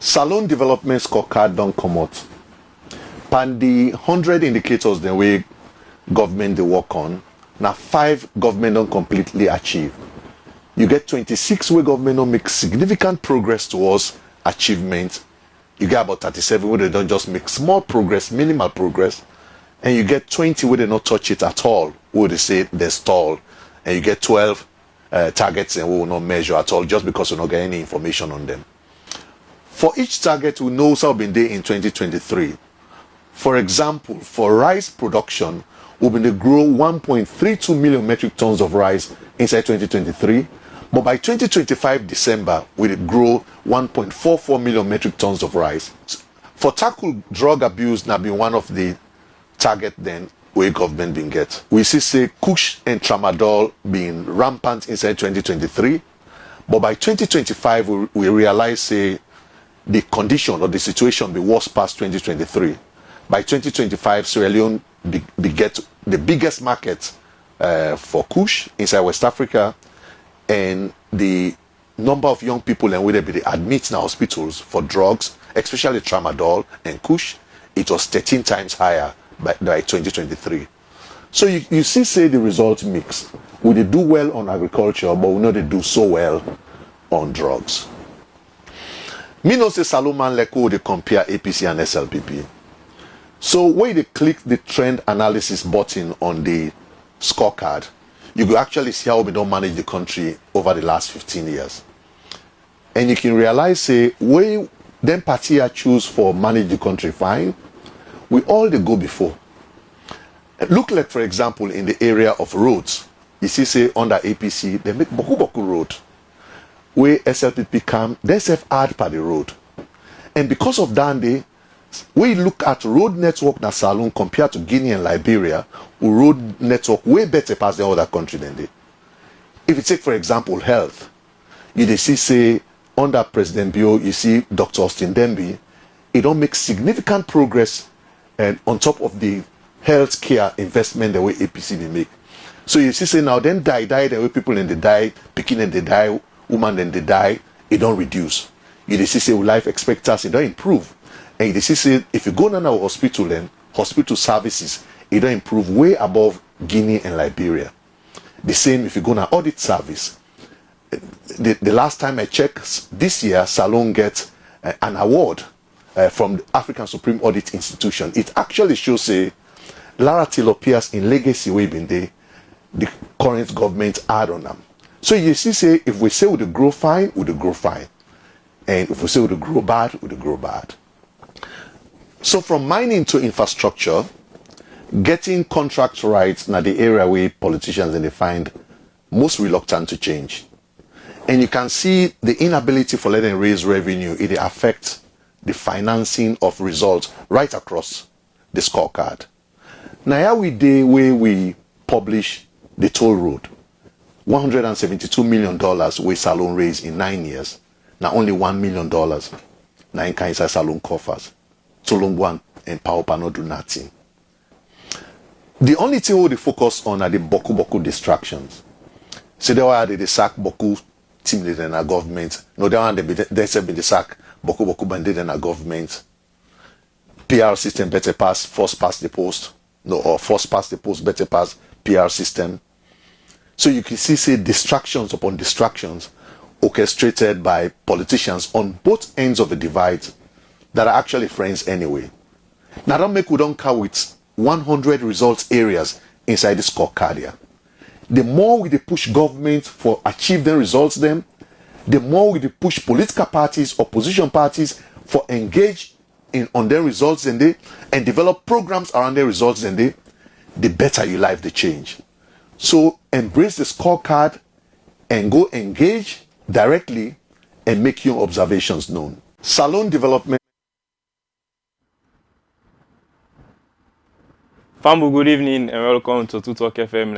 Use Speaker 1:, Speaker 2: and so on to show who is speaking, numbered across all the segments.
Speaker 1: Salone development scorecard don't come out. Pan the 100 indicators the way government they work on, now 5 government don't completely achieve. You get 26 where government don't make significant progress towards achievement. You get about 37 where they don't just make small progress, minimal progress. And you get 20 where they not touch it at all, where they say they stall. And you get 12 targets and we will not measure at all just because we not get any information on them. For each target, we know how been there in 2023. For example, for rice production, we've been to grow 1.32 million metric tons of rice inside 2023. But by 2025 December, we grow 1.44 million metric tons of rice. For tackle drug abuse, now been one of the target then where government been get. We see say Kush and Tramadol being rampant inside 2023. But by 2025, we realize say the condition or the situation be worse past 2023. By 2025, Sierra Leone be get the biggest market for Kush inside West Africa, and the number of young people and where they be admit in hospitals for drugs, especially Tramadol and Kush, it was 13 times higher by 2023. So you see say the result mix. We they do well on agriculture, but we know they do so well on drugs. Me know say Salomon Leko they compare APC and SLPP. So when they click the trend analysis button on the scorecard, you will actually see how we don't manage the country over the last 15 years. And you can realize say where them party I choose for manage the country fine, we all they go before. Look like for example in the area of roads, you see say under APC they make Boku road. Where SLPP come, they self add per the road. And because of that, we look at road network na Salone compared to Guinea and Liberia, we road network way better past the other country than they. If you take for example health, you see say under President Bio, you see Dr. Austin Dembi, it don't make significant progress and on top of the healthcare investment the way APC they make. So you see say now then die the way people in the die, picking and they die, woman then they die, it don't reduce. You see say life expectancy, it don't improve. And you see say if you go to our hospital and hospital services, it don't improve way above Guinea and Liberia. The same if you go to audit service. The last time I checked, this year Salone gets an award from the African Supreme Audit Institution. It actually shows say Lara Tilopias in legacy way been there, the current government add on them. So you see say if we say we grow fine, we grow fine. And if we say we grow bad, we grow bad. So from mining to infrastructure, getting contract rights now the area where politicians and they find most reluctant to change. And you can see the inability for letting raise revenue, it affects the financing of results right across the scorecard. Now here we day where we publish the toll road. $172 million where Salone raised in 9 years. Now only $1 million. Now in Kaisa Salone coffers. Solongwan and Paopa no do nothing. The only thing we focus on are the Boku distractions. So they were the sack Boku team leader in our government. No, they want they said the sack Boku bandit in our government. PR system better pass, first past the post. No, or first past the post better pass PR system. So you can see say distractions upon distractions orchestrated by politicians on both ends of the divide that are actually friends anyway. Now don't make we don't count with 100 results areas inside the scorecard here. The more we push government for achieving results them, the more we push political parties, opposition parties for engage on their results and develop programs around their results and the better your life the change. So embrace the scorecard and go engage directly and make your observations known. Salone development.
Speaker 2: Fambu, good evening and welcome to Tutalk FM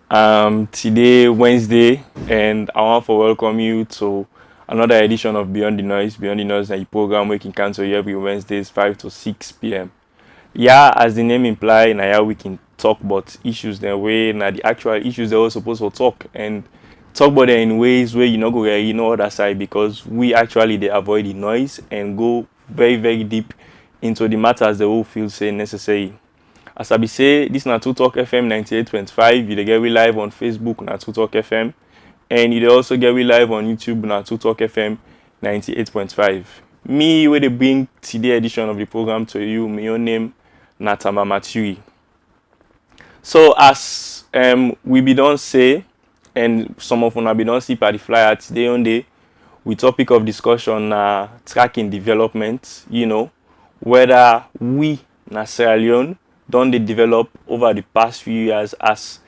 Speaker 2: 98.5. Today, Wednesday, and I want to welcome you to another edition of Beyond the Noise. Beyond the Noise is a program we can cancel every Wednesdays 5 to 6 p.m. Yeah, as the name implies, now we can talk about issues the way now the actual issues they were supposed to talk and talk about them in ways where you not go you know other side, because we actually they avoid the noise and go very very deep into the matters they will feel say necessary. As I be say, this na True Talk FM 98.5. You dey get we live on Facebook na True Talk FM, and you dey also get we live on YouTube na True Talk FM 98.5. Me where they bring today edition of the program to you, my own name na Tamba Maturi. So as we be done say, and some of una be done see by the flyer today on day, we topic of discussion tracking development, you know, whether we na Sierra Leone don dey develop over the past few years. As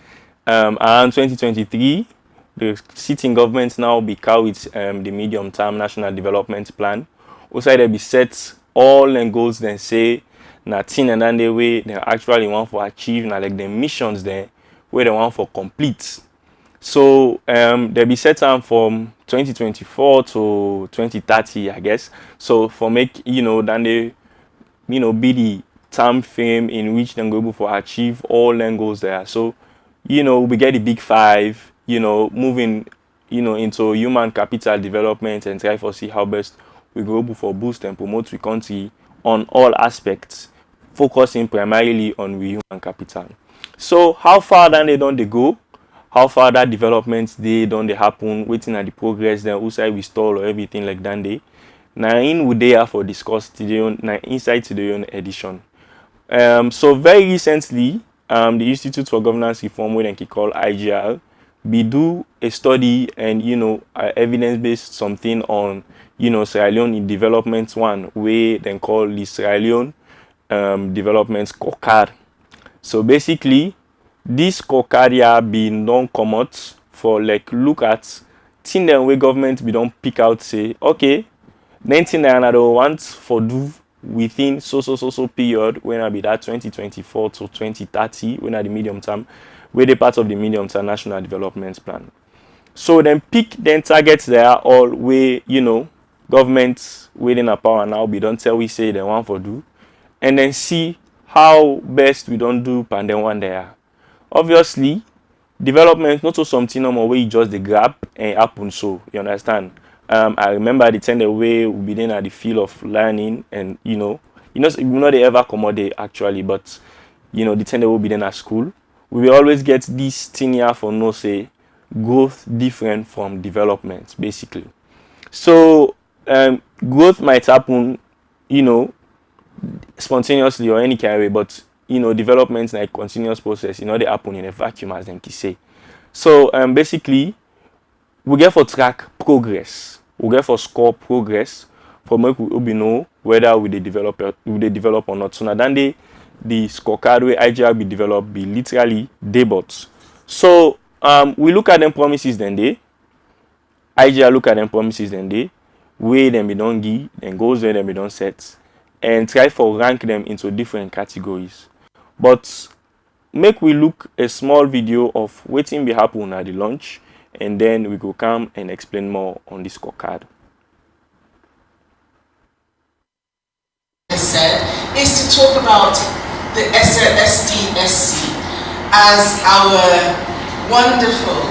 Speaker 2: around 2023, the sitting government now be carried with the medium-term national development plan. Also, they be set all and goals then say na thing and then the way they actually want for achieve na like the missions there where they want for complete. So they be set on from 2024 to 2030, I guess. So for make then they be the time frame in which they're able for achieve all end goals there. So we get the big five, moving into human capital development and try for see how best we go able for boost and promote the country on all aspects, focusing primarily on the human capital. So how far then they don't they go? How far that development they don't they happen? Waiting at the progress then who side we stall or everything like that they. Now in would they have for discuss today on inside today on edition. So very recently, the Institute for Governance Reform, what they call IGR, we do a study and evidence-based something on Sierra Leone in development one, where they call the Sierra Leone development scorecard. So basically, this scorecard here been done come out for like look at thing then where government be don't pick out say okay, 19 want for do within so period when I be that 2024 to 2030 when are the medium term where they part of the medium term national development plan. So then pick then targets there all where governments within a power now be don't tell we say they want for do, and then see how best we don't do pandemic one there. Obviously development not so something no more where you just the grab and happen, so you understand. I remember the time the way we be then at the field of learning, and we not they ever accommodate actually, but the time they will be then at school, we will always get this thing here for no say growth different from development basically. So growth might happen spontaneously or any kind of way, but development like continuous process, they happen in a vacuum as them can say. So basically we get for track progress, we get for score progress for make we know whether we develop or not. So now then the scorecard where IGR be developed be literally debuts. So we look at them promises then they IGR look at them promises then they where them be don't give and goals where them be don't set and try for rank them into different categories. But make we look a small video of waiting be happen at the launch, and then we go come and explain more on this scorecard.
Speaker 3: Said is to talk about the SDSC as our wonderful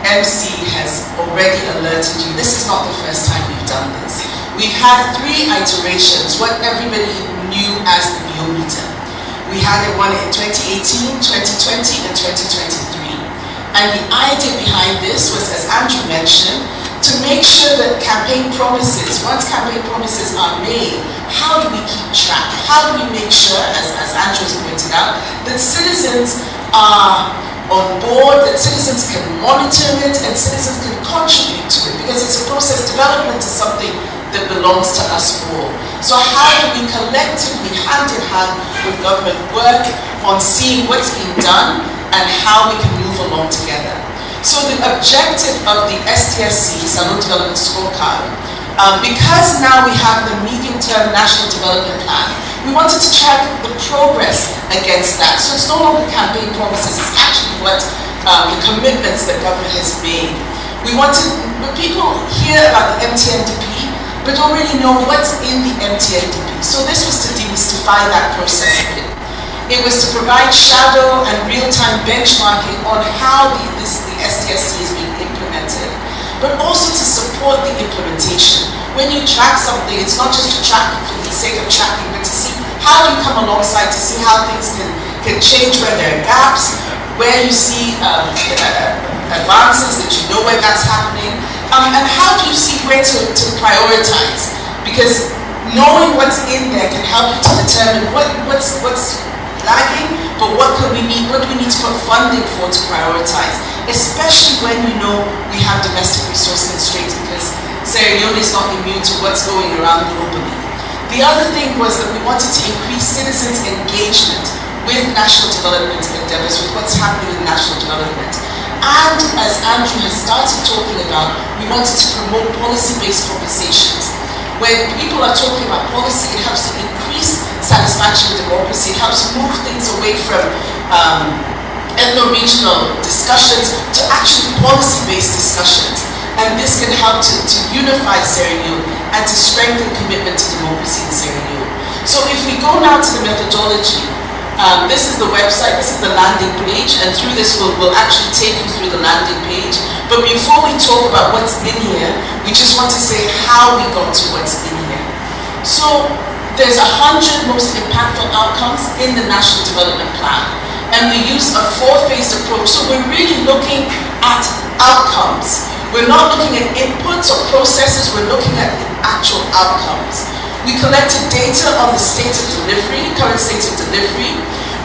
Speaker 3: MC has already alerted you. This is not the first time we've done this. We've had 3 iterations, what everybody knew as the Biometer. We had one in 2018, 2020, and 2023. And the idea behind this was, as Andrew mentioned, to make sure that campaign promises, once campaign promises are made, how do we keep track? How do we make sure, as Andrew has pointed out, that citizens are on board, that citizens can monitor it, and citizens can contribute to it? Because it's a process. Development is something that belongs to us all. So how do we collectively, hand in hand with government, work on seeing what's being done and how we can move along together? So the objective of the SDSC, Sierra Leone Development Scorecard, because now we have the medium-term national development plan, we wanted to track the progress against that. So it's no longer campaign promises, it's actually what the commitments that government has made. We wanted, when people hear about the MTNDP, but don't really know what's in the MTNDP. So this was to demystify that process a bit. It was to provide shadow and real-time benchmarking on how the SDSC is being implemented, but also to support the implementation. When you track something, it's not just to track for the sake of tracking, but to see how you come alongside to see how things can change, where there are gaps, where you see advances, that you know where that's happening, and how do you see where to prioritize? Because knowing what's in there can help you to determine what's lagging, but what do we need to put funding for to prioritize, especially when you know we have domestic resource constraints, because Sierra Leone is not immune to what's going around globally. The other thing was that we wanted to increase citizens' engagement with national development endeavors, with what's happening with national development. And as Andrew has started talking about, we wanted to promote policy-based conversations. When people are talking about policy, it helps to increase satisfaction with democracy. It helps move things away from ethno-regional discussions to actually policy-based discussions. And this can help to unify Sierra Leone and to strengthen commitment to democracy in Sierra Leone. So if we go now to the methodology, this is the website, this is the landing page, and through this we'll actually take you through the landing page. But before we talk about what's in here, we just want to say how we got to what's in here. So there's 100 most impactful outcomes in the National Development Plan, and we use a 4-phased approach. So we're really looking at outcomes. We're not looking at inputs or processes, we're looking at the actual outcomes. We collected data on the state of delivery, current state of delivery,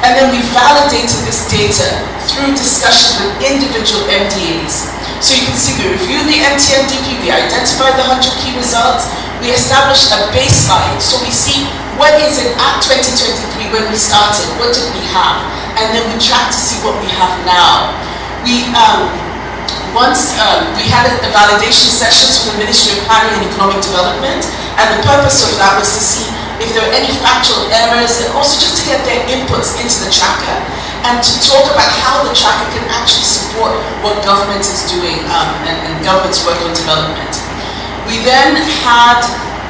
Speaker 3: and then we validated this data through discussion with individual MDAs. So you can see we reviewed the MTMDP, we identified the 100 key results, we established a baseline, so we see what is it at 2023 when we started, what did we have, and then we track to see what we have now. We had a validation sessions with the Ministry of Planning and Economic Development, and the purpose of that was to see if there were any factual errors, and also just to get their inputs into the tracker, and to talk about how the tracker can actually support what government is doing and government's work on development. We then had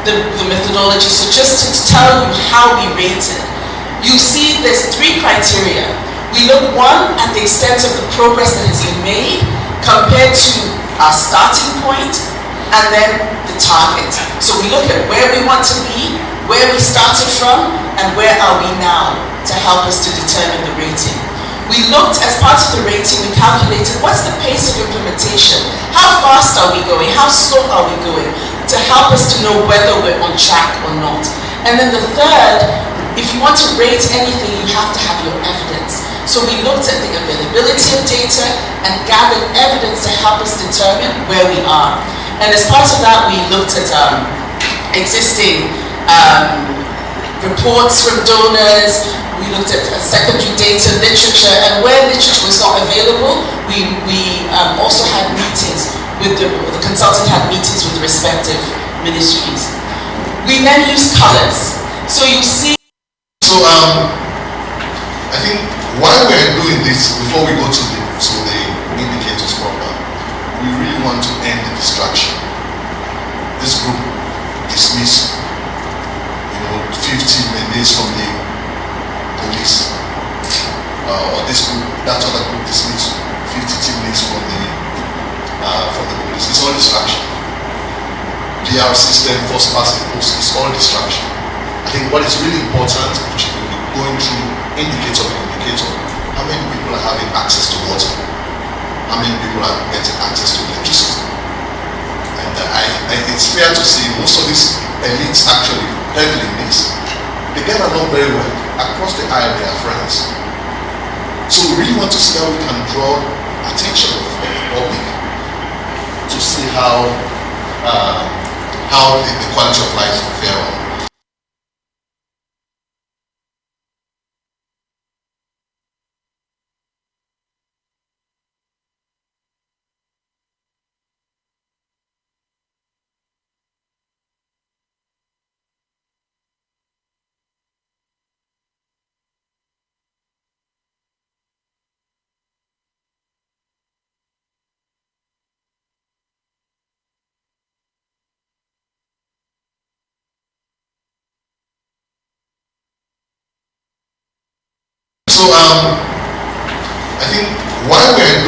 Speaker 3: the methodology, so just to tell you how we rated. You see there's 3 criteria. We look, 1, at the extent of the progress that has been made, compared to our starting point, and then the target. So we look at where we want to be, where we started from, and where are we now to help us to determine the rating. We looked, as part of the rating, we calculated what's the pace of implementation, how fast are we going, how slow are we going, to help us to know whether we're on track or not. And then the third, if you want to rate anything, you have to have your evidence. So we looked at the availability of data and gathered evidence to help us determine where we are. And as part of that, we looked at existing reports from donors, we looked at secondary data, literature, and where literature was not available, we also had meetings with the consultant had meetings with the respective ministries. We then used colors. So you see.
Speaker 4: So I think while we're doing this, before we go to the indicators proper, we really want to end the distraction. This group dismissed, 50 mandates from the police, or this group, that other group dismissed 50 teammates from the police. It's all distraction. PR system, first past the post, it's all distraction. I think what is really important, which we'll be going through indicator by indicator, how many people are having access to water, how many people are getting access to electricity. And it's fair to say most of these elites actually peddling this, they get along very well. Across the aisle they are friends. So we really want to see how we can draw attention of the public to see how the quality of life will fare on.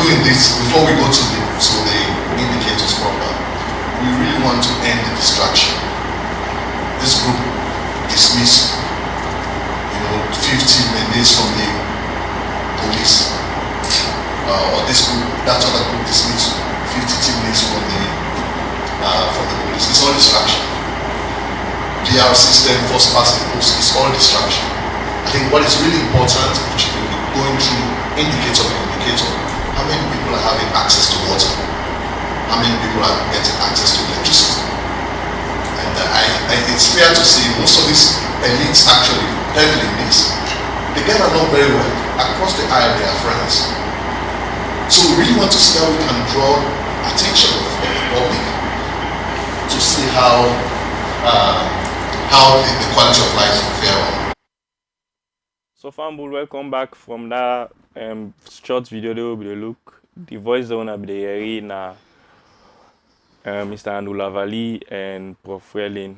Speaker 4: doing this, before we go to the indicators proper, we really want to end the distraction. This group dismiss, 50 minutes from the police, or this group, that other group dismiss 50 minutes from the police. It's all distraction. PR system, first past the post, it's all distraction. I think what is really important, which will be going through indicator by indicator, how many people are having access to water? How many people are getting access to electricity? And it's fair to say most of these elites actually peddling this. They get along very well. Across the aisle, they are friends. So we really want to see how we can draw attention of the public to see how the quality of life will fare on.
Speaker 2: So Fambul, welcome back from that short video. There will be the look. The voice that will be the hearing na Mr. Andrew Lavalley and Prof. Relin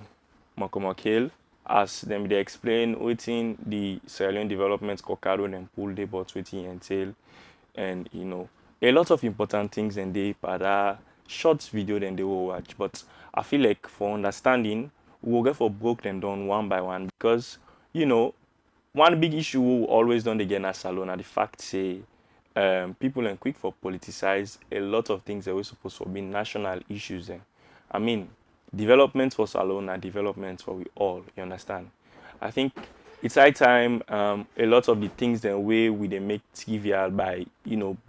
Speaker 2: Makomakale, as them they explain within the Sierra Leone Development Scorecard and pool they but waiting entail, and a lot of important things and they but that short video then they will watch. But I feel like for understanding, we will get for broke them down one by one, because one big issue we always done again as Salone are the fact say people are quick for politicize a lot of things that were supposed to be national issues. I mean, development for Salone and development for we all, you understand? I think it's high time a lot of the things the way we they make trivial by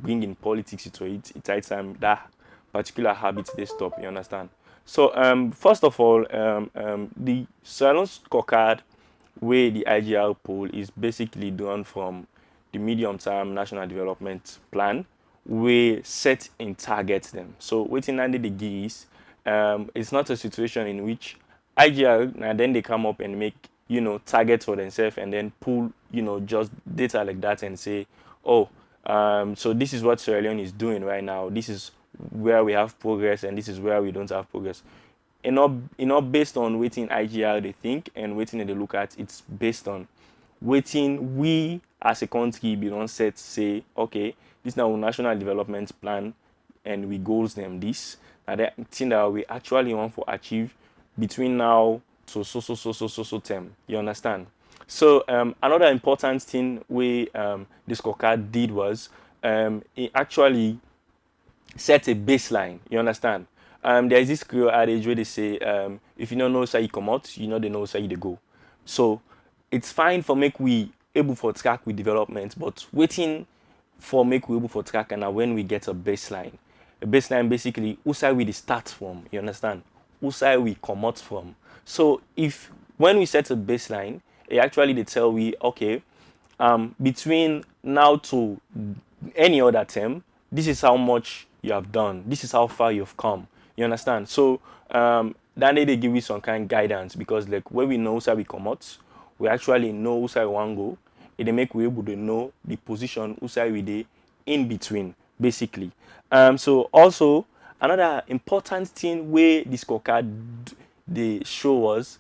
Speaker 2: bringing politics into it. It's high time that particular habits they stop, you understand? So first of all, the Salone scorecard where the IGR poll is basically done from the medium-term national development plan, we set in targets them. So waiting under the geese, it's not a situation in which IGR and then they come up and make targets for themselves and then pull just data like that and say, oh, so this is what Sierra Leone is doing right now. This is where we have progress and this is where we don't have progress. And not based on waiting IGR they think and waiting they look at. It's based on waiting we as a country be don't set say, okay, this is now our national development plan and we goals them this. And that thing that we actually want to achieve between now to so term. You understand? So another important thing we this scorecard did was it actually set a baseline. You understand? There is this Creole adage where they say, if you don't know how you come out, they know how you go. So it's fine for make we able for track with development, but waiting for make we able for track and when we get a baseline. A baseline basically who side we start from, you understand? Who side we come out from. So if when we set a baseline, it actually they tell we, okay, between now to any other term, this is how much you have done, this is how far you've come. You understand? So then they give you some kind of guidance, because like when we know how we come out, we actually know how we want to go. It make we able to know the position how we dey in between, basically. So also another important thing where this scorecard they show us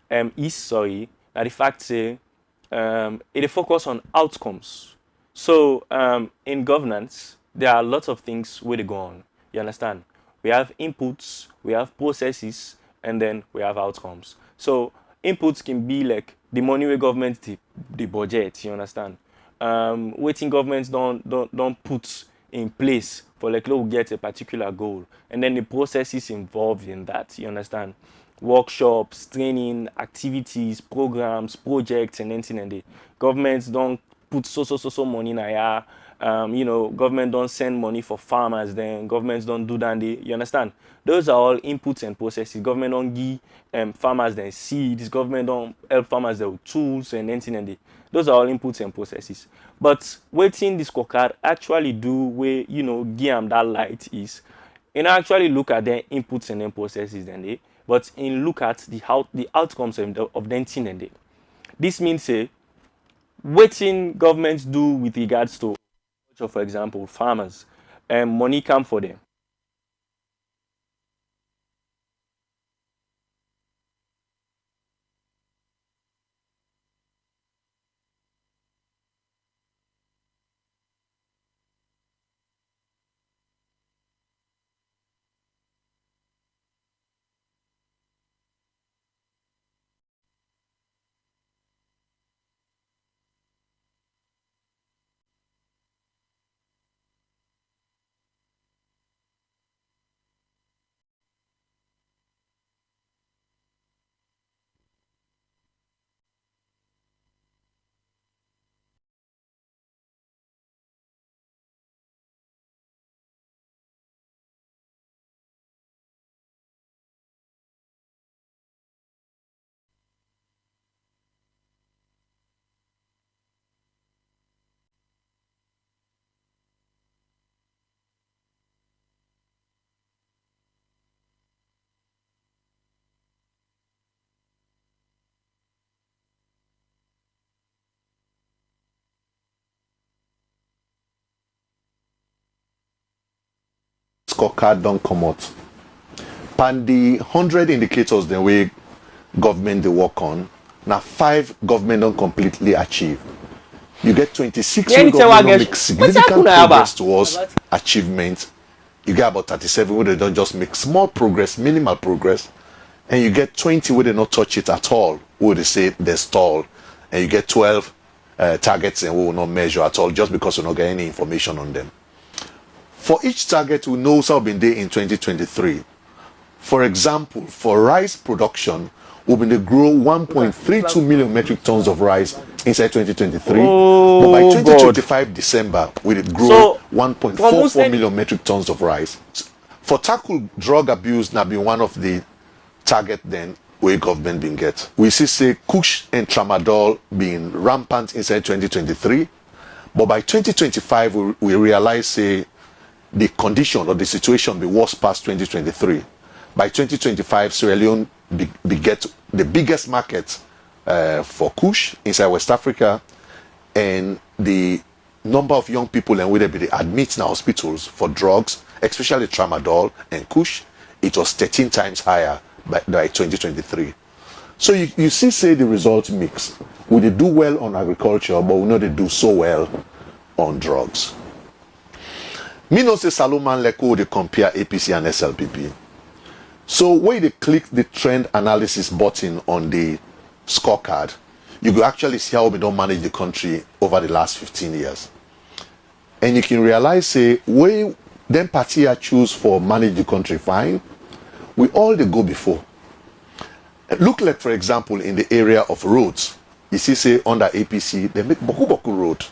Speaker 2: is that the fact say it focus on outcomes. So in governance there are lots of things where they go on. You understand? We have inputs, we have processes, and then we have outcomes. So inputs can be like the money where government the budget, you understand? Waiting governments don't put in place for like we get a particular goal, and then the processes involved in that, you understand? Workshops, training, activities, programs, projects, and anything, and the governments don't put so money in here. Government don't send money for farmers, then governments don't do that. You understand? Those are all inputs and processes. Government don't give farmers then seeds. Government don't help farmers with tools and anything, and those are all inputs and processes. But waiting this scorecard actually do where give them that light is, actually look at their inputs and then processes then but in look at the outcomes of them thing and this means waiting governments do with regards to, for example, farmers, money come for them.
Speaker 1: scorecard don't come out. And the 100 indicators the way government they work on, now 5 government don't completely achieve. You get 26
Speaker 2: Yeah,
Speaker 1: where
Speaker 2: it's a
Speaker 1: government don't
Speaker 2: wagge.
Speaker 1: make significant
Speaker 2: What's happening,
Speaker 1: progress
Speaker 2: Abba?
Speaker 1: towards achievement. You get about 37 where they don't just make small progress, minimal progress. And you get 20 where they not touch it at all, where they say they stall. And you get 12 targets and we will not measure at all just because we not get any information on them. For each target, we know how been there in 2023. For example, for rice production, we've been to grow 1.32 million metric tons of rice inside 2023. But by 2025 December, we did grow
Speaker 2: So,
Speaker 1: 1.44 million metric tons of rice. For tackle drug abuse, now been one of the target then where government been get. We see say Kush and Tramadol being rampant inside 2023. But by 2025, we realize say the condition or the situation be worse past 2023. By 2025, Sierra Leone be get the biggest market for Kush inside West Africa, and the number of young people and where they be admit in hospitals for drugs, especially Tramadol and Kush, it was 13 times higher by 2023. So you see say the result mix. We they do well on agriculture, but we know they do so well on drugs. Me know say Salomon Leko they compare APC and SLPP. So when they click the trend analysis button on the scorecard, you will actually see how we don't manage the country over the last 15 years. And you can realize say where them party I choose for manage the country fine, we all they go before. Look like for example in the area of roads, you see say under APC they make Boku road.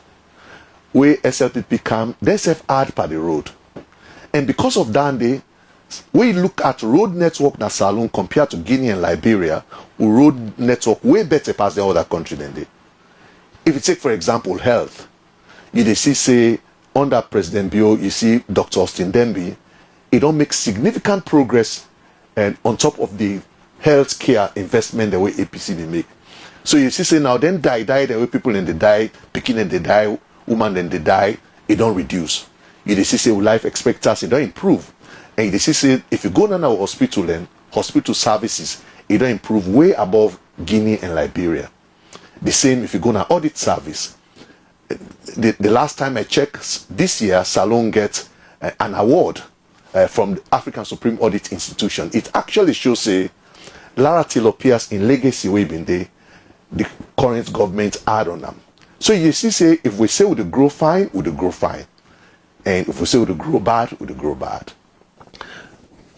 Speaker 1: Where SLPP come, they self add per the road. And because of that, when you look at road network na Salone compared to Guinea and Liberia, we road network way better past the other country than they. If you take for example health, you see say under President Bio, you see Dr. Austin Dembi, it don't make significant progress and on top of the health care investment the way APC they make. So you see say now then die the way people in the die, picking and they die, woman then they die, it don't reduce. You see say life expectancy don't improve. And you see say if you go down our hospital then hospital services, it don't improve way above Guinea and Liberia. The same if you go to audit service. The last time I checked, this year Salone gets an award from the African Supreme Audit Institution. It actually shows say Lara Tilopias in legacy way been there, the current government add on them. So you see say if we say we the grow fine, we the grow fine. And if we say we the grow bad, we the grow bad.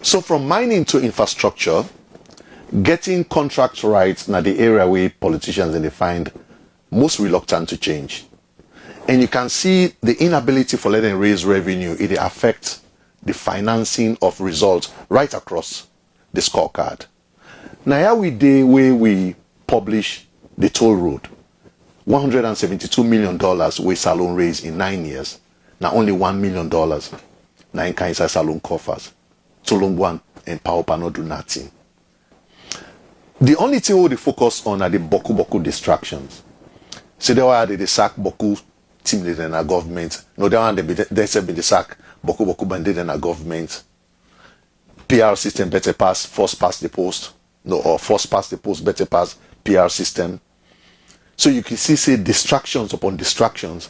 Speaker 1: So from mining to infrastructure, getting contract rights now the area where politicians and they find most reluctant to change. And you can see the inability for letting raise revenue, it affects the financing of results right across the scorecard. Now here we day where we publish the toll road. $172 million where Salone raised in 9 years. Now only $1 million. Now in Kaisa Salone coffers. Tolongwan and Paopa no do nothing. The only thing we focus on are the Boku distractions. So they were the sack Boku team leader in our government. No, they want they said the sack Boku bandit in our government. PR system better pass, first past the post. No, or first past the post, better pass PR system. So you can see distractions upon distractions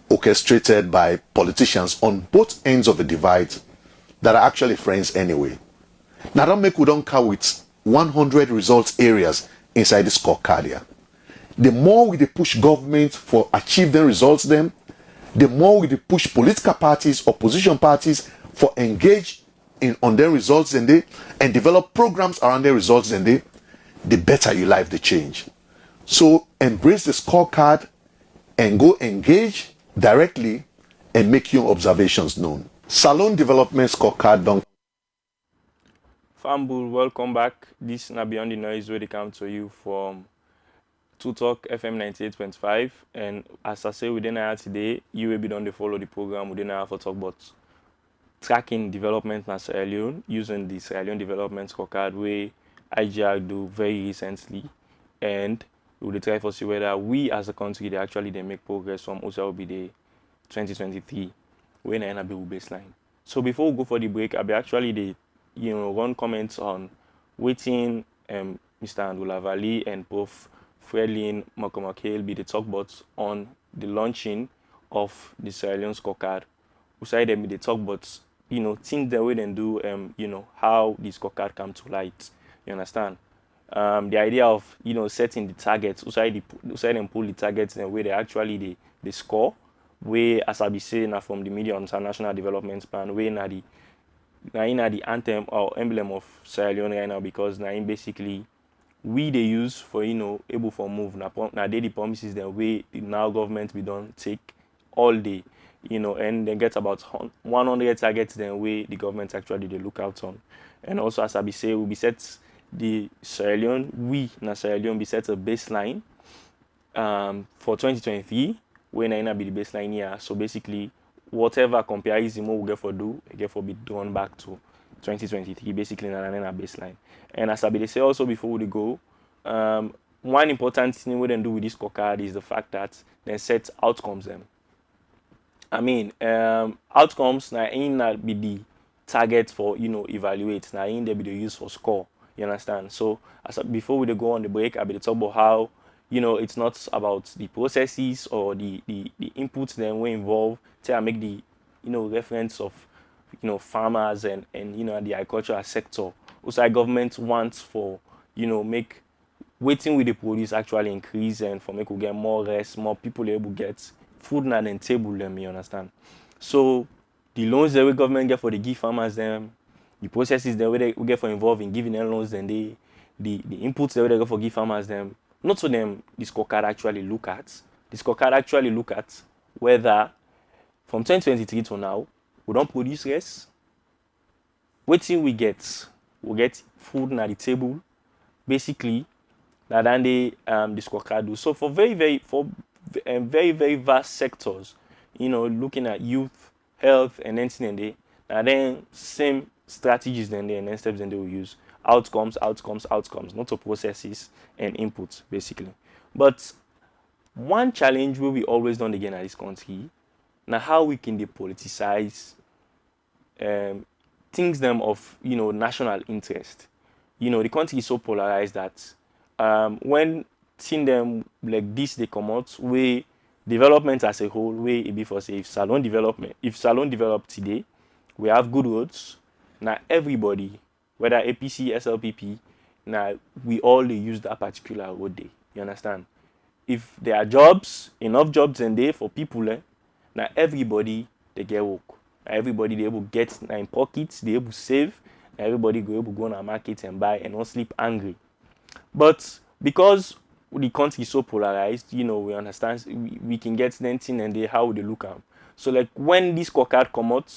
Speaker 1: orchestrated by politicians on both ends of the divide that are actually friends anyway. Now don't make we don't count with 100 results areas inside the scorecard here. The more we push government for achieving results them, the more we push political parties, opposition parties for engage on their results and develop programs around their results and the better your life they change. So embrace the scorecard and go engage directly and make your observations known. Salone Development Scorecard don't.
Speaker 2: Fambul, welcome back. This is Beyond the Noise where they come to you from Two Talk FM 98.5. And as I say within our today, you will be done to follow the program within our for talk about tracking development in Sierra Leone using the Sierra Leone Development Scorecard where IGR do very recently. And we will try to see whether we as a country they make progress from also will be the 2023 when NAB baseline. So before we go for the break, I'll be actually run comments on waiting Mr. Andula Valley and Prof. Fredlin Makomakale be the talk about on the launching of the Sierra Leone scorecard. Beside them be the talk about things the way they do how the scorecard come to light. You understand? The idea of setting the targets, usai them pull the targets and where they actually they score, where as I be saying from the Media on International Development Plan, where na the anthem or emblem of Sierra Leone right now, because na basically we they use for able for move na they the promises that way now government we don't take all day, and then get about 100 targets then way the government actually they look out on. And also as I be say, we be set the Sierra Leone be set a baseline for 2023 when I be the baseline year. So basically whatever comparison we get for be drawn back to 2023, basically na baseline. And as I be say also before we go, one important thing we then do with this scorecard is the fact that they set outcomes them. Outcomes na be the target for evaluate, na they be the use for score. You understand? So before we go on the break, I be talk about how it's not about the processes or the inputs then we involve to make the reference of farmers and the agricultural sector. Also government wants for make waiting with the produce actually increase and for make we get more rest, more people able to get food and then table them, you understand? So the loans that we government get for the give farmers them, the processes that we get for involved in giving them loans, then the inputs that we get for give farmers them, not so them the scorecard actually look at. The scorecard actually look at whether from 2023 to now we don't produce less. Waiting we get food at the table, basically that than the scorecard do. So for very vast sectors, looking at youth, health, and anything and then same strategies then and then steps then they will use outcomes, not to processes and inputs basically. But one challenge where we always done again at this country, now how we can depoliticize things them of national interest. The country is so polarized that when seeing them like this they come out where development as a whole, where it be for say if Salone develop today, we have good roads. Now everybody, whether APC, SLPP, now we all use that particular road day. You understand? If there are enough jobs in there for people, now everybody they get work. Everybody they able get in pockets, they able save, everybody go able go on a market and buy and not sleep angry. But because the country is so polarized, we understand we can get anything and how they look at. So like when this scorecard come out,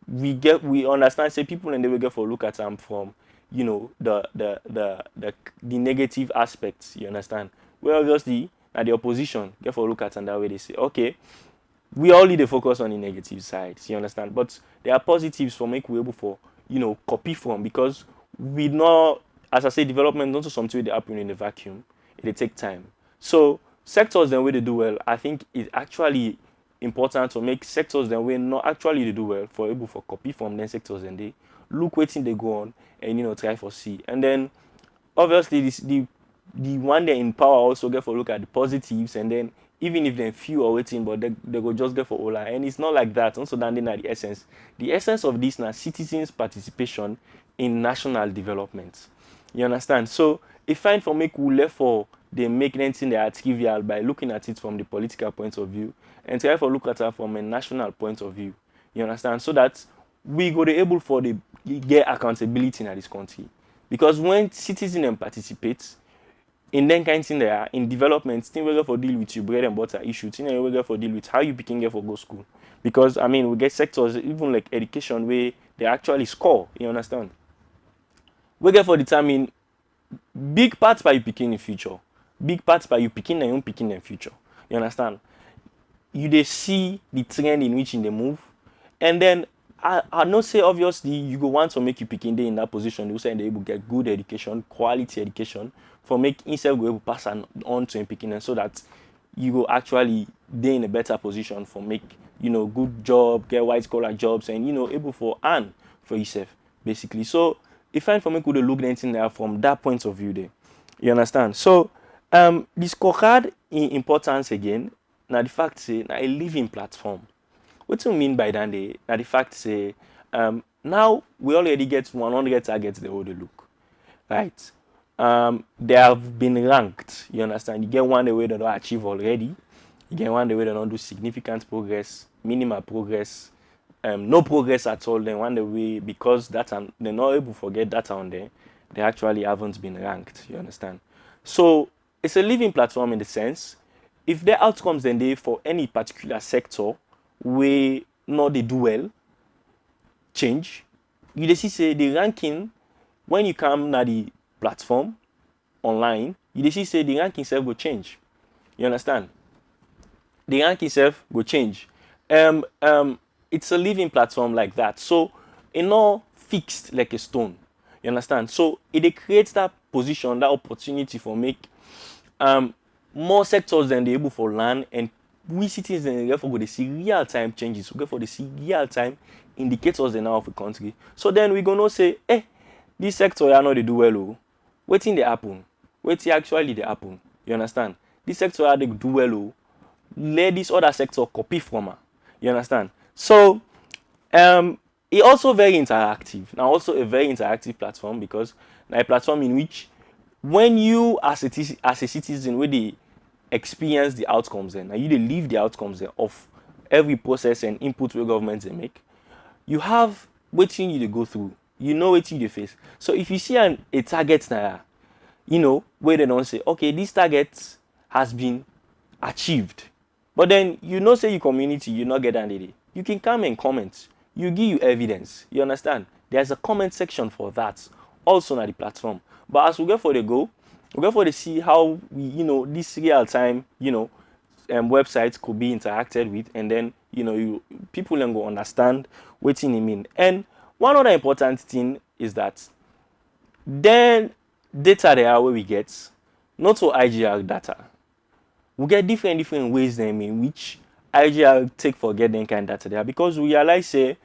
Speaker 2: we understand say people and they will get for look at them from the negative aspects, you understand? Well obviously at the opposition get for look at and that way they say, okay, we all need to focus on the negative sides, you understand? But there are positives for make we able for copy from, because we know, as I say, development not something they happen in a vacuum. It take time. So sectors then where they do well, I think it's actually important to make sectors then where not actually they do well for able for copy from them sectors and they look waiting they go on and try for see. And then obviously the one they in power also get for look at the positives, and then even if they few or waiting, but they go just get for all. And it's not like that. Also then at the essence. The essence of this now citizens' participation in national development. You understand? So it's fine for make we left for they make anything they are trivial by looking at it from the political point of view and try for look at it from a national point of view. You understand? So that we go to able for the get accountability in this country. Because when citizens participate in then kind of thing they are in development, thing we go for deal with your bread and butter issue, thing we go for deal with how you picking get for go school. Because we get sectors even like education where they actually score, you understand? We get for determine big parts by you picking in future. Big parts by you picking and you picking in future. You understand? You they see the trend in which they move. And then I not say obviously you go want to make you picking there in that position. You say they able get good education, quality education, for make instead go able pass on to him picking, and so that you go actually be in a better position for make, good job, get white collar jobs, and, able for earn for yourself, basically. So if I for me could look anything there from that point of view there. You understand? So the scorecard in importance again, now the fact say now a living platform. What do you mean by that? Now the fact say now we already get 100 targets the way they look, right? They have been ranked. You understand? You get one the way they don't achieve already. You get one the way they don't do significant progress, minimal progress, no progress at all. Then one the way because data they're not able to forget data on there, they actually haven't been ranked. You understand? So it's a living platform in the sense if their outcomes then they for any particular sector where not they do well change, you dey see say the ranking when you come na the platform online, you dey see say the ranking itself will change. You understand? The ranking itself will change. It's a living platform like that. So it's not fixed like a stone. You understand? So it creates that position, that opportunity for make more sectors than they able for learn, and we citizens therefore go to see real time changes. We go for the see real time indicators now of a country. So then we gonna say, this sector I know they do well. Oh, waiting they happen. Waiting actually they happen. You understand? This sector they do well. Oh, let this other sector copy from her. You understand? So it also very interactive. Now also a very interactive platform because now a platform in which when you as a citizen where they experience the outcomes then, and you they live the outcomes then of every process and input where governments they make, you have waiting you to go through. You know what you face. So if you see a target now, where they don't say, okay, this target has been achieved. But then say your community, you not get under it. You can come and comment. You give you evidence. You understand? There's a comment section for that. Also on the platform. But as we go for the go, we go for the see how we, this real time, websites could be interacted with, and then people then go understand what it mean. And one other important thing is that then data there where we get, not so IGR data. We get different ways then in which IGR take for get them kind of data there, because we realize say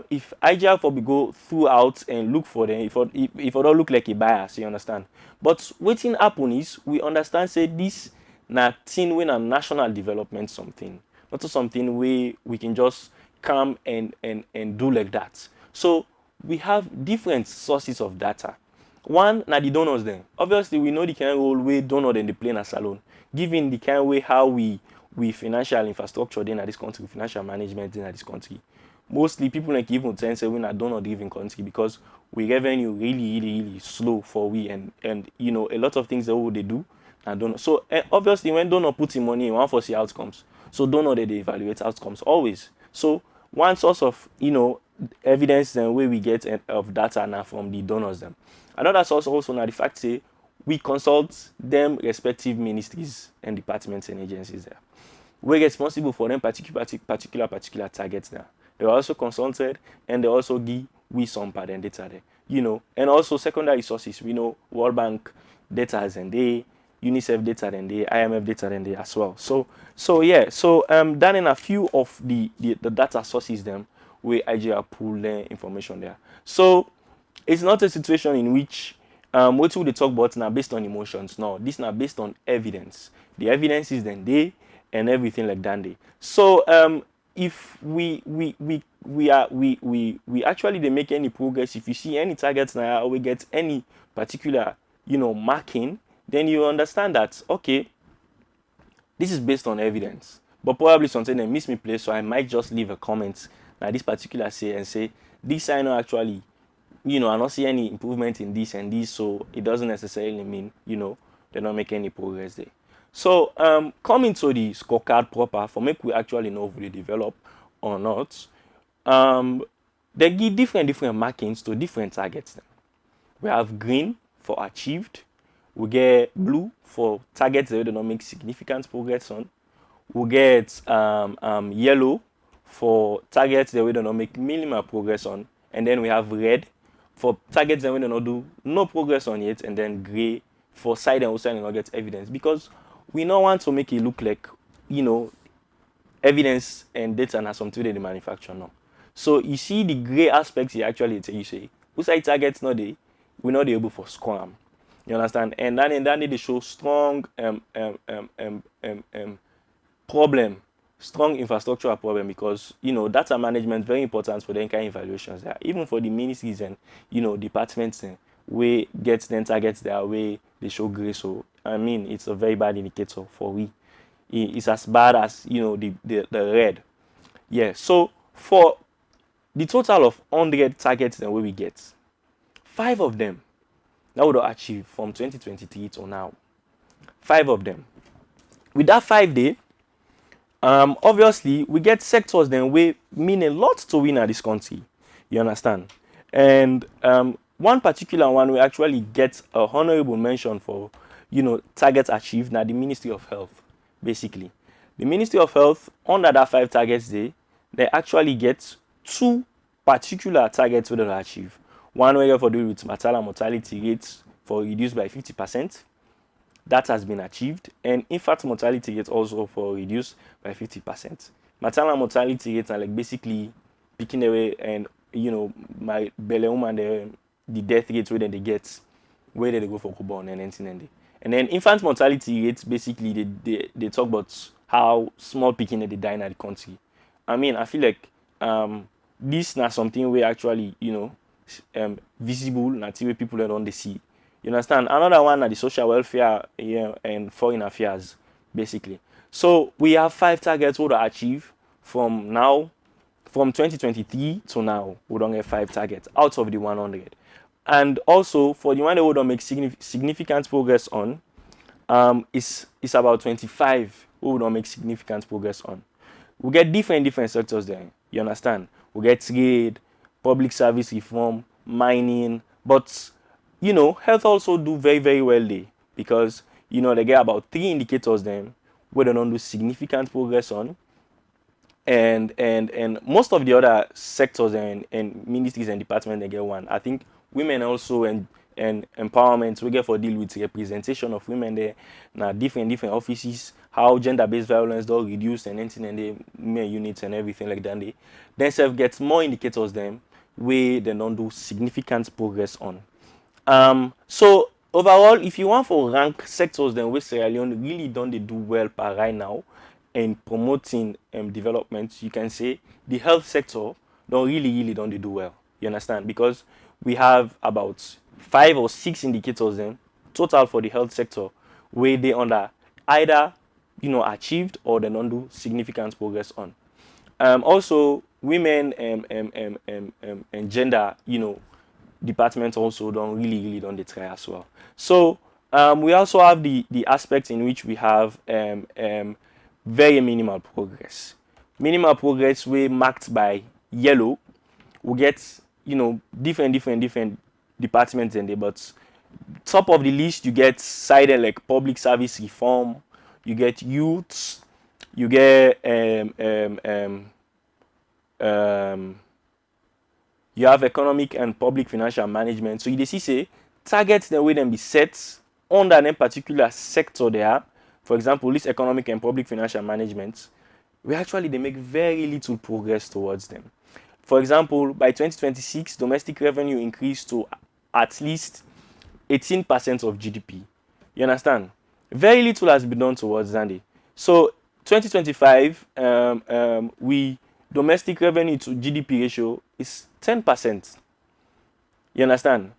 Speaker 2: if IGR for we go throughout and look for them, if it don't look like a bias, you understand. But what happen is we understand say this na thing when a national development something, not something where we can just come and do like that. So we have different sources of data. One, na the donors then. Obviously, we know the kind of role we donor in the plane as alone, given the kind of way how we financial infrastructure in this country, financial management in this country. Mostly people like even say we're not donor driven country because we revenue really slow for we and a lot of things that they do and donor. So obviously when donor puts in money, one for see outcomes. So donor they evaluate outcomes always. So one source of evidence and where we get of data now from the donors them. Another source also now the fact say we consult them respective ministries and departments and agencies there. We're responsible for them particular targets now. They are also consulted and they also give we some part and data there. And also secondary sources. We know World Bank data and they, UNICEF data and they, IMF data and they as well. So then in a few of the data sources them where IGR pull their information there. So it's not a situation in which what we talk about now based on emotions. No, this now based on evidence. The evidence is then they and everything like that. They. So if we actually they make any progress, if you see any targets now or we get any particular marking, then you understand that okay, this is based on evidence. But probably something they miss me place, so I might just leave a comment now this particular say and say this I know actually I don't see any improvement in this and this, so it doesn't necessarily mean they don't make any progress there. So coming to the scorecard proper for make we actually know if we develop or not, they give different markings to different targets. We have green for achieved, we get blue for targets that we do not make significant progress on, we get yellow for targets that we do not make minimal progress on, and then we have red for targets that we do not do no progress on yet, and then gray for side and outside and not get evidence. Because we don't want to make it look like, evidence and data na something they manufacture now. So you see the gray aspects here actually tell you say, who say targets not they, we're not able for scrum. You understand? And then they show strong problem, strong infrastructural problem, because data management very important for the kind of evaluations there. Even for the ministries and departments where get then targets their way they show gray. So I mean it's a very bad indicator for we. It's as bad as the red. Yeah. So for the total of 100 targets the way we get, 5 of them that would have achieved from 2023 to now. 5 of them. With that 5 day, obviously we get sectors then we mean a lot to win at this country. You understand? And one particular one we actually get a honorable mention for targets achieved now the Ministry of Health. Basically, the Ministry of Health under that 5 targets they actually get 2 particular targets where they achieve. One way for deal with maternal mortality rates for reduced by 50%. That has been achieved, and infant mortality rate also for reduced by 50%. Maternal mortality rates are like basically picking away, and my belly woman the death rate where they get where they go for Kubon and anything. And then infant mortality rates basically they talk about how small picking they die in the country. I mean I feel like this not something we actually visible, not where people don't they see. You understand? Another one are the social welfare and foreign affairs, basically. So we have 5 targets we will achieve from 2023 to now. We don't get 5 targets out of the 100. And also for the one that we don't make significant progress on, it's about 25 we don't make significant progress on. We get different sectors there. You understand? We get trade, public service reform, mining, but health also do very, very well there, because they get about 3 indicators then where they don't do significant progress on, and most of the other sectors and ministries and departments they get 1. I think women also and empowerment we get for deal with representation of women there now different offices, how gender-based violence does reduce and anything, and the mere units and everything like that. They themselves get more indicators then where they don't do significant progress on. So overall, if you want for rank sectors then where Sierra Leone really don't they do well by right now in promoting development, you can say the health sector don't really don't they do well. You understand? Because we have about 5 or 6 indicators then total for the health sector where they under either achieved or they don't do significant progress on. Also women and gender departments also don't really don't they try as well. So we also have the aspect in which we have very minimal progress. Minimal progress we marked by yellow. We get different departments in there, but top of the list you get cited like public service reform, you get youths, you get you have economic and public financial management. So you see say targets the way them be set under any particular sector there. For example, this economic and public financial management, we actually they make very little progress towards them. For example, by 2026, domestic revenue increased to at least 18% of GDP. You understand? Very little has been done towards Zande. So 2025, we domestic revenue to GDP ratio is 10%. You understand?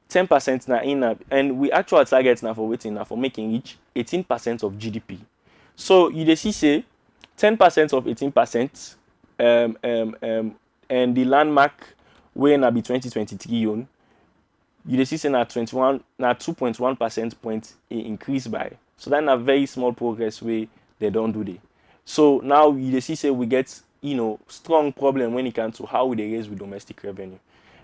Speaker 2: 10% now in and we actual targets now for waiting now for making each 18% of GDP. So you see say 10% of 18%, and the landmark where now be 2023 on, you see say now 2.1% point increase by. So that's a very small progress where they don't do that. So now you see say we get strong problem when it comes to how we raise with domestic revenue.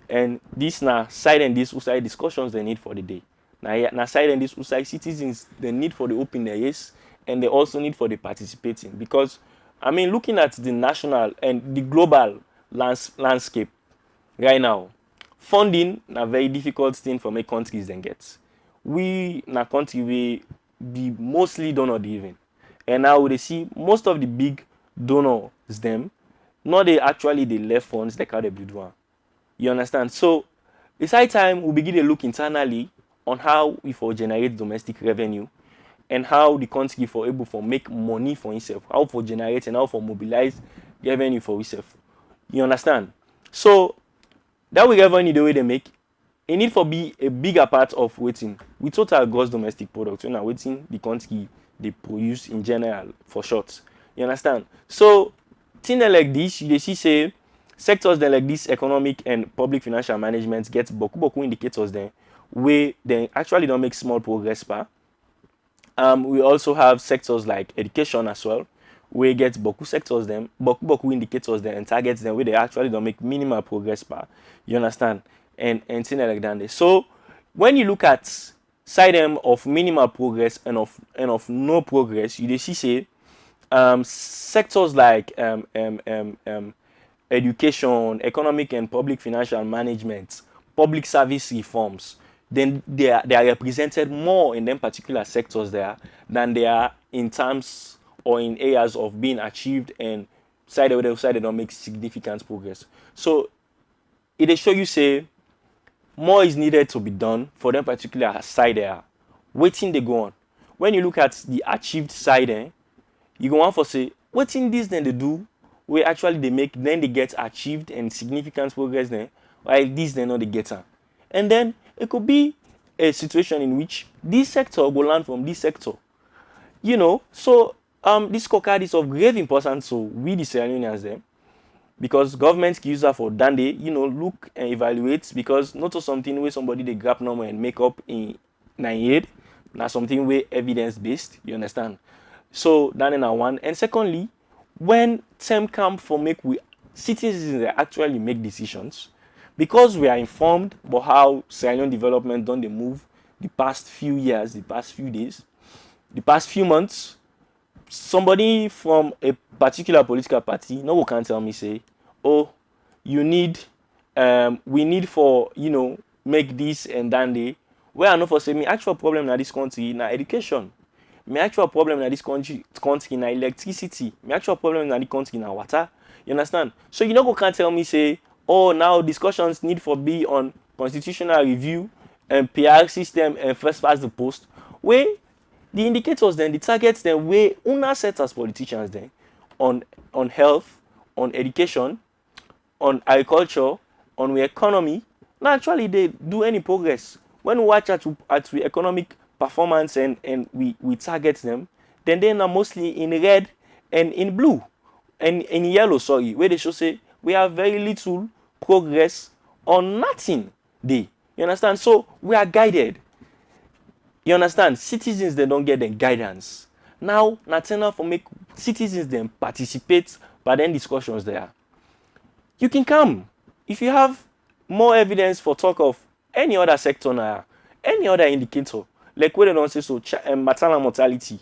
Speaker 2: And this now side and this side discussions they need for the day. Now side and this side citizens they need for the open areas, and they also need for the participating, because I mean looking at the national and the global landscape right now, funding a very difficult thing for many countries then get. We in a country we be mostly donor driven. And now they see most of the big donors them, not they actually they left funds like how they do one. You understand? So it's high time we begin to look internally on how we for generate domestic revenue and how the country for able for make money for itself, how for generate and how for mobilize revenue for itself. You understand? So that we revenue the way they make, it need for be a bigger part of waiting. We total gross domestic product, when waiting the country they produce in general for short. You understand? So things like this, you see say sectors that like this economic and public financial management get boku indicators then where they actually don't make small progress pa. We also have sectors like education as well, where get boku sectors them, boku indicators them and targets them where they actually don't make minimal progress pa. You understand? And things like that. So when you look at side of minimal progress and of no progress, you see say sectors like education, economic and public financial management, public service reforms, then they are represented more in them particular sectors there than they are in terms or in areas of being achieved and side they don't make significant progress. So it show you say more is needed to be done for them particular side there. Waiting they go on. When you look at the achieved side, you go on for say waiting this then they do where actually they make then they get achieved and significant progress then while this they not they get on. And then it could be a situation in which this sector will learn from this sector. You know, so this scorecard is of grave importance so we the Sierra Leoneans them. Because government can use that for dandy, you know, look and evaluate because not just something where somebody they grab number and make up in 98, not something where evidence based, you understand? So that in one. And secondly, when time come for make we citizens actually make decisions, because we are informed about how Sierra Leone development done they move the past few years, the past few days, the past few months, somebody from a particular political party no can tell me say, oh, you need we need for make this and that day. Where I know for say me actual problem in this country na education. My actual problem in this country na electricity. My actual problem in this country na water. You understand? So you no can tell me say, oh, now discussions need for be on constitutional review and PR system and first past the post. Where the indicators then, the targets then, where una set as politicians then on health, on education, on agriculture, on the economy, not actually they do any progress. When we watch at the economic performance and we target them, then they are mostly in red and in blue and in yellow, sorry, where they should say we have very little progress on nothing day. You understand? So we are guided. You understand? Citizens they don't get the guidance. Now, not enough for make citizens then participate by then discussions there. You can come if you have more evidence for talk of any other sector now, any other indicator, like where they don't say so maternal mortality.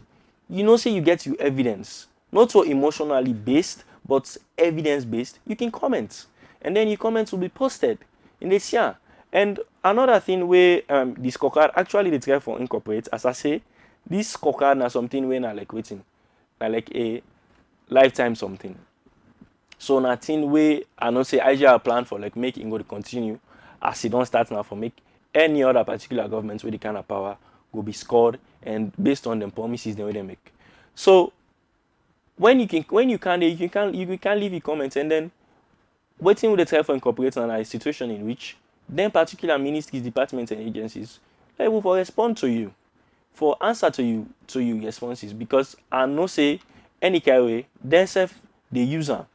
Speaker 2: You know, say you get your evidence, not so emotionally based, but evidence based. You can comment, and then your comments will be posted in this year. And another thing where this scorecard actually they try for incorporate, as I say, this scorecard na something where na like waiting, na like a lifetime something. So nothing where I know say IGR plan for like make it go to continue as it don't start now for make any other particular government where the kind of power go be scored and based on them promises the way they make. So when you can leave your comments and then waiting with the try for incorporate on a situation in which then particular ministries, departments and agencies they will for respond to you, for answer to you responses, because I know say any kind way themselves they use them.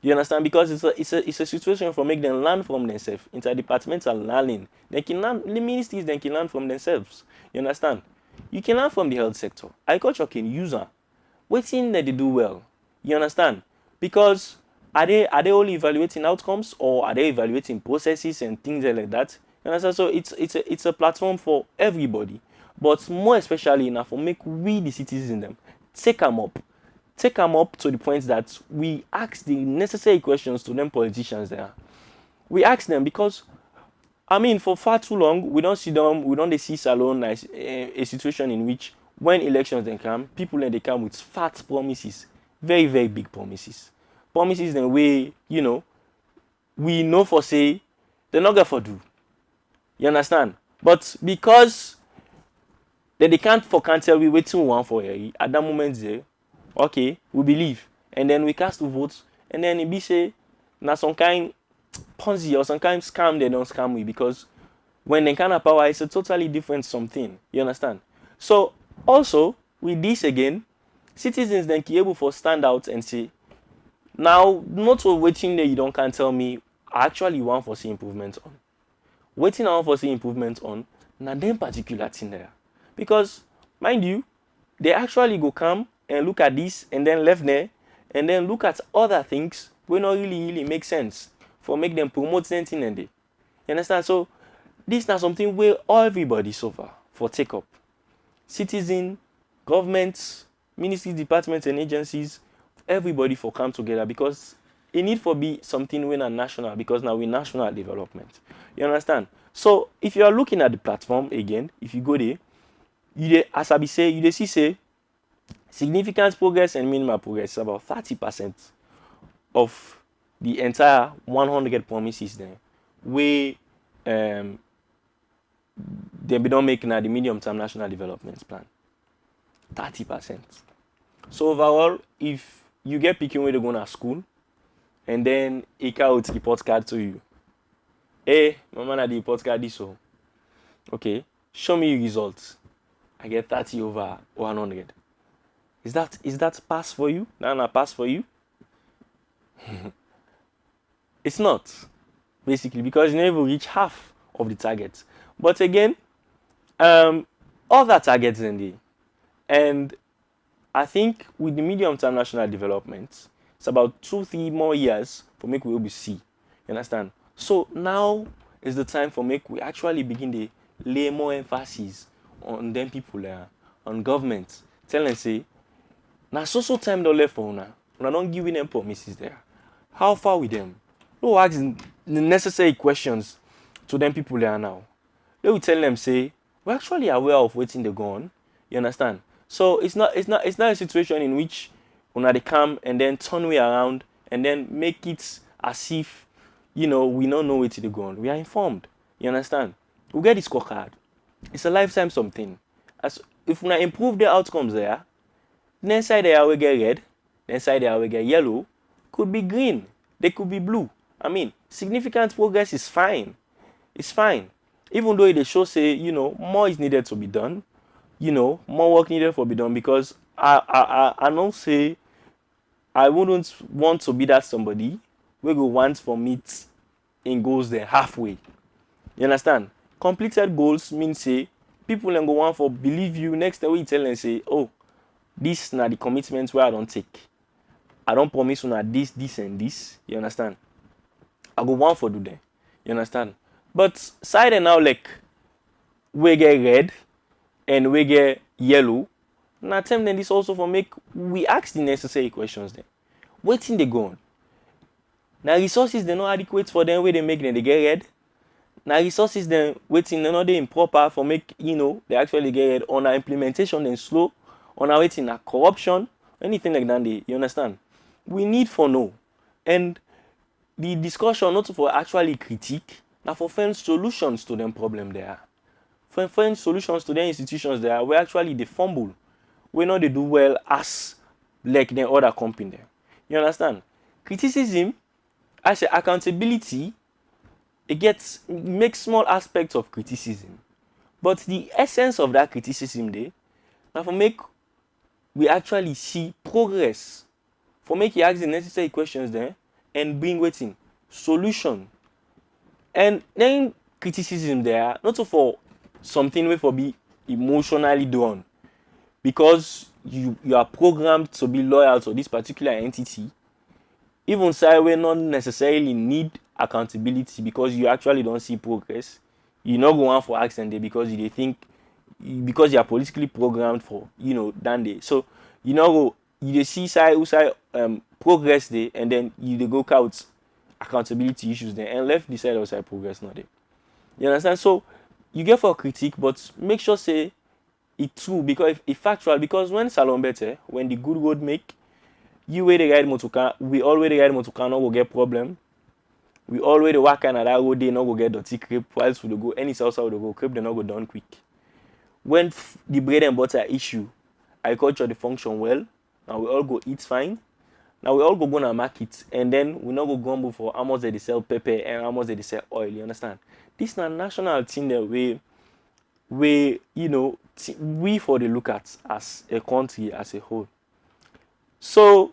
Speaker 2: You understand? Because it's a situation for make them learn from themselves. Interdepartmental learning. They can learn the ministries they can learn from themselves. You understand? You can learn from the health sector. Agriculture can use them. Waiting that they do well. You understand? Because are they only evaluating outcomes or are they evaluating processes and things like that? You understand? So it's a platform for everybody, but more especially enough for make we the citizens in them take them up to the point that we ask the necessary questions to them politicians there. We ask them because I mean for far too long we don't see them, we don't see Salone as a situation in which when elections then come, people then they come with fat promises, very, very big promises. Promises then we know for say they're not going for do. You understand? But because they can't tell we waiting one for here at that moment there, okay, we believe. And then we cast the votes, and then it be say now some kind Ponzi or some kind of scam they don't scam we, because when they kind of power it's a totally different something. You understand? So also with this again, citizens then be able to stand out and say, now not for waiting there you don't can tell me I actually want for see improvements on. Waiting I want for see improvements on, now them particular thing there. Because mind you, they actually go come and look at this and then left there and then look at other things will not really make sense for make them promote something in there. You understand? So this is not something where everybody suffer for take up. Citizen, governments, ministries, departments and agencies, everybody for come together, because it need for be something when a national, because now we national development. You understand? So if you are looking at the platform again, if you go there, as I be say, you see say significant progress and minimal progress is about 30% of the entire 100 promises there. We they be don't make now the medium-term national development plan. 30%. So overall, if you get picking where they go to school, and then it out report card to you. Hey, mama na the report card this so. Okay, show me your results. I get 30 over 100. Is that pass for you? Nah, pass for you? It's not, basically, because you never reach half of the target. But again, other targets in there. And I think with the medium-term national development, it's about 2-3 more years for make we will be see. You understand? So now is the time for make we actually begin to lay more emphasis on them people there, on government. Tell them say, now so time don't left for una. Una don't give them promises there. How far with them? No ask the necessary questions to them people there now. They will tell them say, we're actually aware of waiting the gun. You understand? So it's not a situation in which they come and then turn way around and then make it as if we don't know where to go on. We are informed. You understand? We get this scorecard. It's a lifetime something. As if we improve the outcomes there, then side there we get red, then side there we get yellow, could be green, they could be blue. I mean, significant progress is fine. It's fine. Even though they show say, more is needed to be done, more work needed to be done, because I don't say I wouldn't want to be that somebody we go want for meet in goals there halfway. You understand? Completed goals means say people then go want for believe you next time we tell them say, oh, this na the commitments where I don't take. I don't promise you this, and this. You understand? I go want for do them. You understand? But side and now like we get red and we get yellow. Now time then this also for make we ask the necessary questions then. Waiting they go on. Now resources they're not adequate for them where they make them they get red. Now resources then waiting they're not improper for make they actually get red. On our implementation then slow. On our waiting our corruption, anything like that you understand? We need for know. And the discussion not for actually critique, now for find solutions to them problem there. For find solutions to their institutions there, we actually they fumble. We know they do well as like the other company there. You understand? Criticism, I say accountability, it makes small aspects of criticism. But the essence of that criticism there, now for make we actually see progress, for make you ask the necessary questions there and bring waiting solution. And then criticism there, not for something where for be emotionally done, because you are programmed to be loyal to this particular entity. Even say we not necessarily need accountability because you actually don't see progress. You not go on for action there because you think because you are politically programmed for that day. So you see progress there and then you go count accountability issues there and left the side outside progress not there. You understand? So you get for critique, but make sure say it true because it factual because when salon better, when the good road make, you way the ride motor car, we already ride motor car no go get problem. We already work on that road they no go get dirty creep whilst we go any south we go creep they no go done quick. When the bread and butter issue, agriculture the function well, now we all go eat fine. Now we all go to market and then we not go gamble for how much they sell pepper and how much they sell oil. You understand? This is a national thing that we you know we for the look at as a country as a whole. So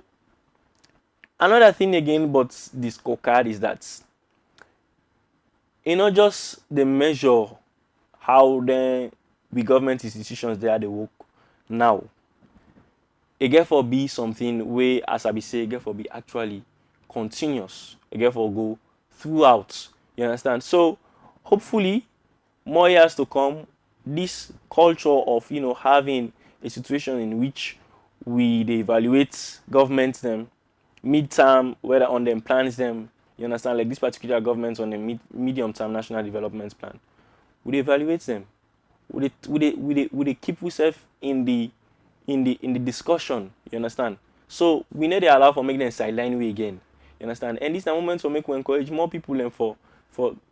Speaker 2: another thing again, but this scorecard is that you know just the measure how then we government institutions they are they work now. It get for be something where, as I be say, it get for be actually continuous. It get for go throughout. You understand? So hopefully, more years to come, this culture of having a situation in which we they evaluate government them mid-term, whether on them plans them. You understand? Like this particular government on the medium-term national development plan, we evaluate them. We they keep ourselves in the discussion, you understand? So we need to allow for make them sideline way again, you understand? And this is a moment for make we encourage more people and for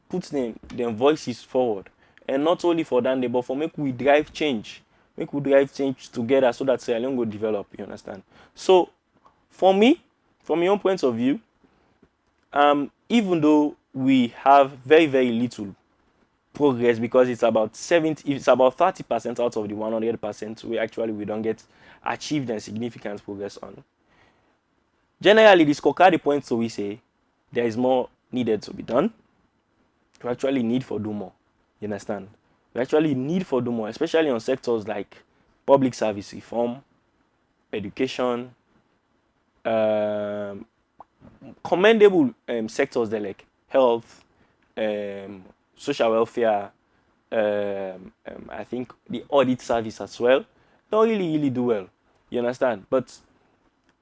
Speaker 2: put them voices forward, and not only for that, but for make we drive change together so that Sierra Leone will develop, you understand? So for me, from your own point of view, even though we have very very little progress because it's about 30% out of the 100% we don't get achieved and significant progress on. Generally, the scorecard points so we say there is more needed to be done. We actually need for do more. You understand? We actually need for do more, especially on sectors like public service reform, education, commendable sectors there like health, social welfare, I think the audit service as well, don't really do well. You understand? But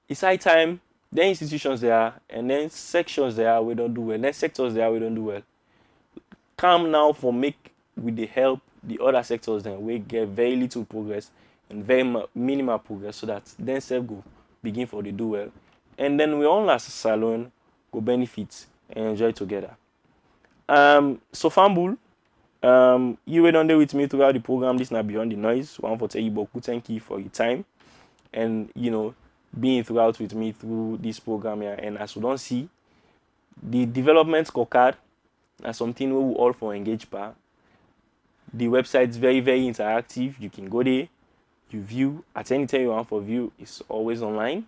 Speaker 2: it's high time, there are institutions there, and then sections there we don't do well, then sectors there we don't do well. Come now for make with the help the other sectors then we get very little progress and very minimal progress so that then self go begin for the do well. And then we all as a salon go benefit and enjoy together. So Fambul, you were on there with me throughout the program. This is not Beyond the Noise. One for tell you boku. Thank you for your time and being throughout with me through this program here. And as we don't see, the development scorecard is something we will all for engage par. The website is very very interactive. You can go there, you view at any time you want for view. It's always online.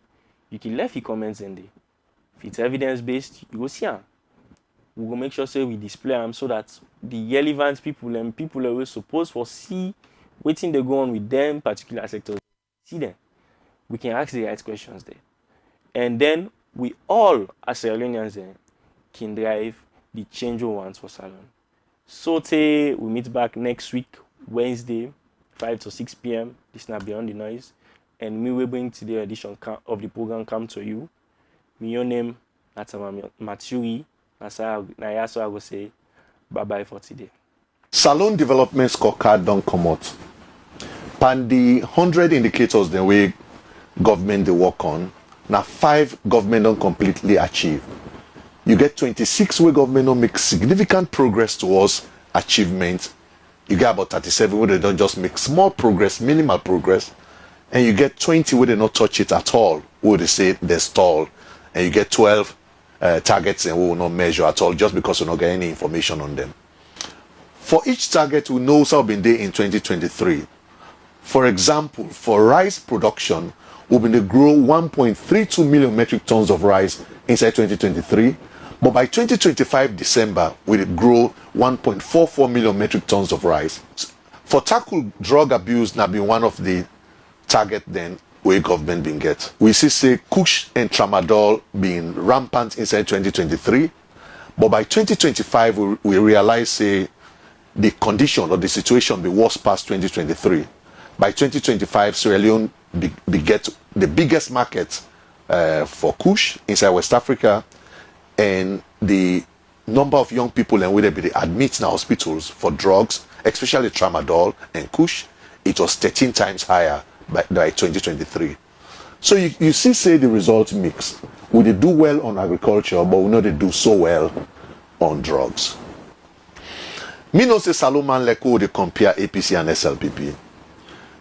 Speaker 2: You can leave your comments in there. If it's evidence based, you go see them. We will make sure say we display them so that the relevant people and people that we're supposed to see waiting they go on with them particular sectors, see them. We can ask the right questions there. And then we all as Sierra Leoneans can drive the change we want for Salon. So we meet back next week, Wednesday, 5 to 6 p.m. This is not Beyond the Noise. And we will bring today's edition of the program come to you. Your name, Natama Matsuri. So I will say bye-bye for today.
Speaker 1: Salon development scorecard don't come out. Pan the 100 indicators the way government they work on, now 5 government don't completely achieve. You get 26 where government don't make significant progress towards achievement. You get about 37 where they don't just make small progress, minimal progress. And you get 20 where they not touch it at all, where they say they stall. And you get 12 targets and we will not measure at all just because we don't get any information on them. For each target, we know how been there in 2023. For example, for rice production, we've been to grow 1.32 million metric tons of rice inside 2023. But by 2025 December, we'll grow 1.44 million metric tons of rice. For tackle drug abuse, now been one of the target then where government been get. We see say Kush and Tramadol being rampant inside 2023. But by 2025, we realize say the condition or the situation be worse past 2023. By 2025, Sierra Leone be get the biggest market for Kush inside West Africa, and the number of young people and where they be admit in hospitals for drugs, especially Tramadol and Kush, it was 13 times higher by 2023. So you see, say the result mix. We did do well on agriculture, but we know they do so well on drugs. Me know say Salomon Leko they compare APC and SLPP.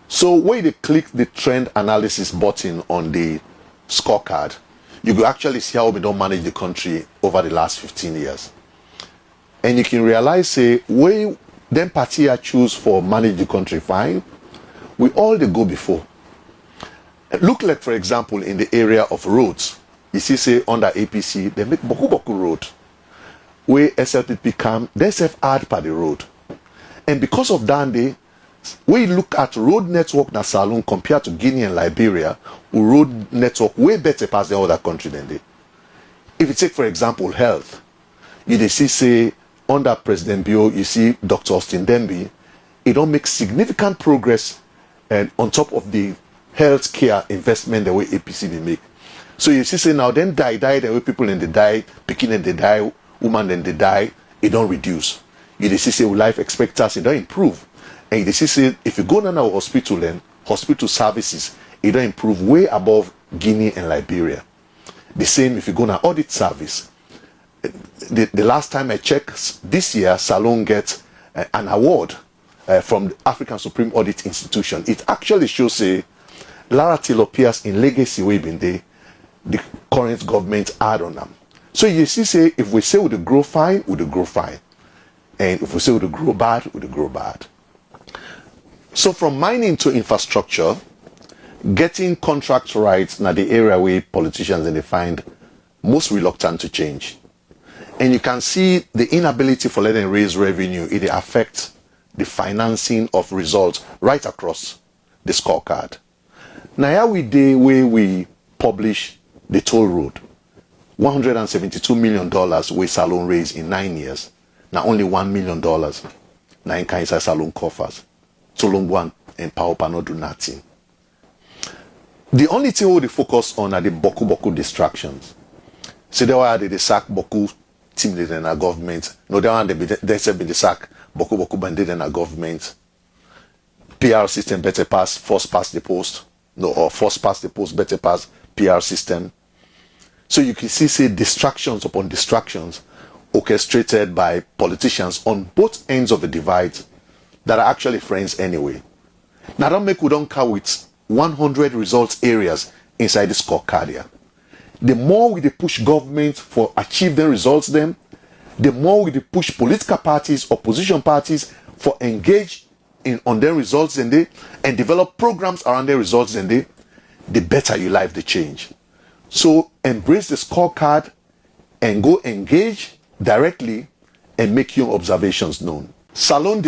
Speaker 1: So when you click the trend analysis button on the scorecard, you will actually see how we don't manage the country over the last 15 years. And you can realize, say, where them party I choose for manage the country fine, we all they go before. Look like, for example, in the area of roads, you see, say, under APC, they make Boku road. Where SLPP come, they self add per the road. And because of that, when you look at road network na Salone compared to Guinea and Liberia, road network way better past the other country than they. If you take, for example, health, you see, say, under President Bio, you see Dr. Austin Dembi, it don't make significant progress and on top of the healthcare investment the way APC they make. So you see, say now then die the way people in the die, picking and they die, woman and they die, it don't reduce. You see, say life expectancy, it don't improve. And you see, say if you go to our hospital and hospital services, it don't improve way above Guinea and Liberia. The same if you go to audit service. The last time I checked, this year Salone gets an award from the African Supreme Audit Institution. It actually shows, say, Lara Tilopias in legacy way been the current government add on them. So you see, say if we say we grow fine, we grow fine. And if we say we grow bad, we grow bad. So from mining to infrastructure, getting contract rights now the area where politicians and they find most reluctant to change. And you can see the inability for letting raise revenue, it affects the financing of results right across the scorecard. Now here we day where we publish the toll road. $172 million where Salone raised in 9 years. Now only $1 million. Now in Kaisa Salone coffers. Tolongwan and Paopa not do nothing. The only thing we focus on are the Boku distractions. So they were the sack Boku team leader in our government. No, they said the sack Boku bandit in our government. PR system better pass, first past the post. No, or first past the post, better pass PR system. So you can see, say, distractions upon distractions orchestrated by politicians on both ends of the divide that are actually friends anyway. Now don't make we don't count with 100 results areas inside the scorecard here. The more we push government for achieving results then, the more we push political parties, opposition parties for engage on their results and develop programs around their results and the better you life the change. So embrace the scorecard and go engage directly and make your observations known. Salone